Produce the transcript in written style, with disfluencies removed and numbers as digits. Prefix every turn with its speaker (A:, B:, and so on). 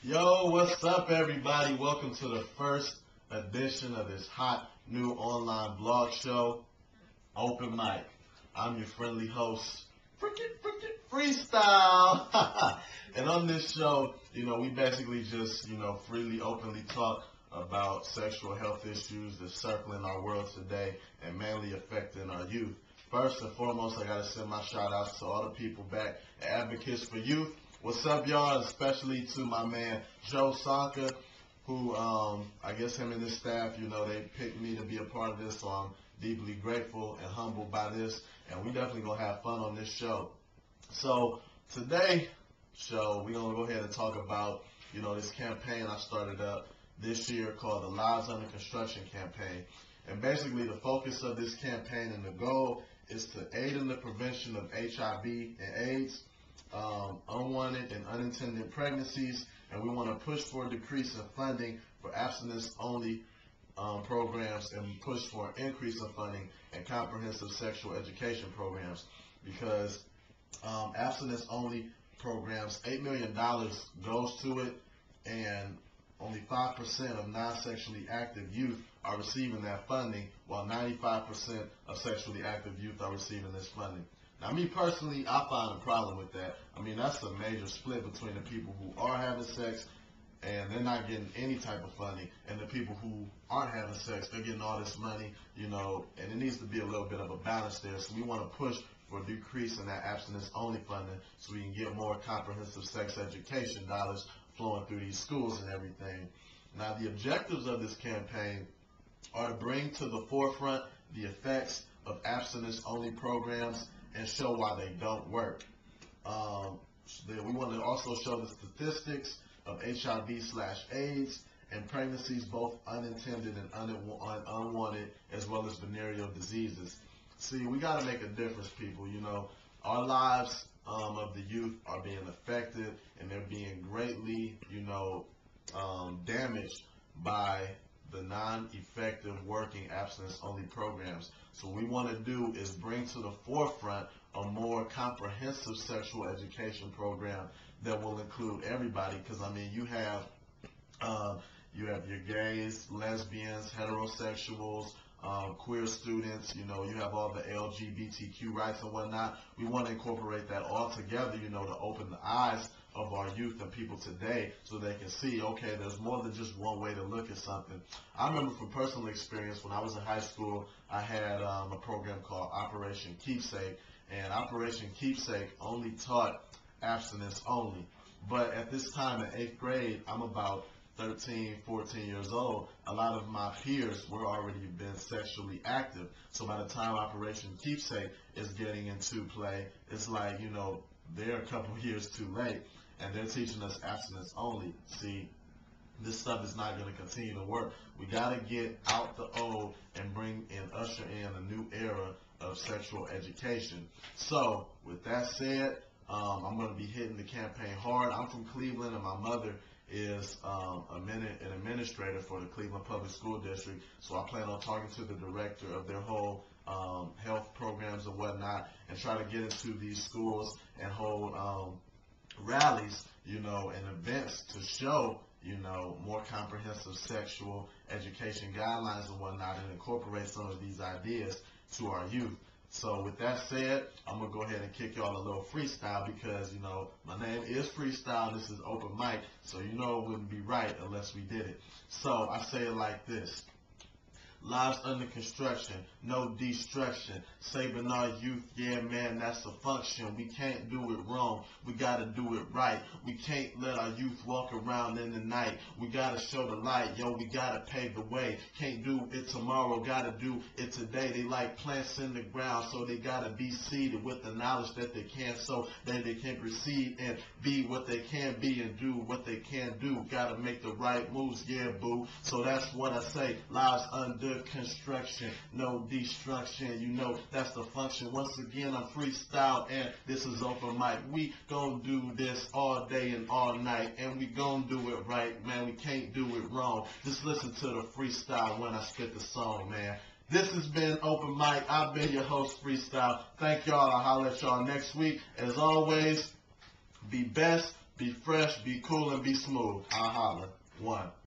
A: Yo, what's up, everybody? Welcome to the first edition of this hot new online blog show, Open Mic. I'm your friendly host, Freestyle. And on this show, we basically just, freely, openly talk about sexual health issues that's circling our world today and mainly affecting our youth. First and foremost, I got to send my shout outs to all the people back at Advocates for Youth. What's up, y'all? Especially to my man, Joe Sanka, who, I guess him and his staff, they picked me to be a part of this, so I'm deeply grateful and humbled by this, and we definitely going to have fun on this show. So, today show, we're going to go ahead and talk about, this campaign I started up this year called the Lives Under Construction campaign. And basically, the focus of this campaign and the goal is to aid in the prevention of HIV and AIDS, unwanted and unintended pregnancies, and we want to push for a decrease in funding for abstinence-only programs and push for an increase in funding and comprehensive sexual education programs, because abstinence-only programs, $8 million goes to it, and only 5% of non-sexually active youth are receiving that funding, while 95% of sexually active youth are receiving this funding. Now, me personally, I find a problem with that. I mean, that's a major split between the people who are having sex and they're not getting any type of funding, and the people who aren't having sex, they're getting all this money, and it needs to be a little bit of a balance there. So we want to push for a decrease in that abstinence-only funding so we can get more comprehensive sex education dollars flowing through these schools and everything. Now, the objectives of this campaign are to bring to the forefront the effects of abstinence-only programs and show why they don't work. We want to also show the statistics of HIV/AIDS and pregnancies, both unintended and unwanted, as well as venereal diseases. See, we got to make a difference, people. Our lives of the youth are being affected, and they're being greatly, damaged by the non-effective working abstinence-only programs. So what we want to do is bring to the forefront a more comprehensive sexual education program that will include everybody, because you have your gays, lesbians, heterosexuals, queer students, you have all the LGBTQ rights and whatnot. We want to incorporate that all together, to open the eyes of our youth and people today so they can see, okay, there's more than just one way to look at something. I remember from personal experience, when I was in high school, I had a program called Operation Keepsake, and Operation Keepsake only taught abstinence only. But at this time in 8th grade, I'm about 13, 14 years old, a lot of my peers were already been sexually active. So by the time Operation Keepsake is getting into play, it's like, they're a couple of years too late, and they're teaching us abstinence only. See, this stuff is not going to continue to work. We got to get out the old and usher in a new era of sexual education. So with that said, I'm going to be hitting the campaign hard. I'm from Cleveland, and my mother is an administrator for the Cleveland Public School District, so I plan on talking to the director of their whole health programs and whatnot, and try to get into these schools and hold rallies, and events to show, more comprehensive sexual education guidelines and whatnot, and incorporate some of these ideas to our youth. So with that said, I'm going to go ahead and kick y'all a little freestyle, because, my name is Freestyle, this is Open Mic, so it wouldn't be right unless we did it. So I say it like this. Lives under construction, no destruction. Saving our youth, yeah, man, that's a function. We can't do it wrong, we gotta do it right. We can't let our youth walk around in the night. We gotta show the light, yo, we gotta pave the way. Can't do it tomorrow, gotta do it today. They like plants in the ground, so they gotta be seeded with the knowledge that they can, so that they can proceed and be what they can be and do what they can do. Gotta make the right moves, yeah, boo. So that's what I say, lives under construction, no destruction, that's the function. Once again, I'm Freestyle, and this is Open Mic. We gon' do this all day and all night, and we gon' do it right, man. We can't do it wrong. Just listen to the freestyle when I spit the song, man. This has been Open Mic. I've been your host, Freestyle. Thank y'all. I'll holler at y'all next week. As always, be best, Be fresh, be cool, and be smooth. I'll holler. One.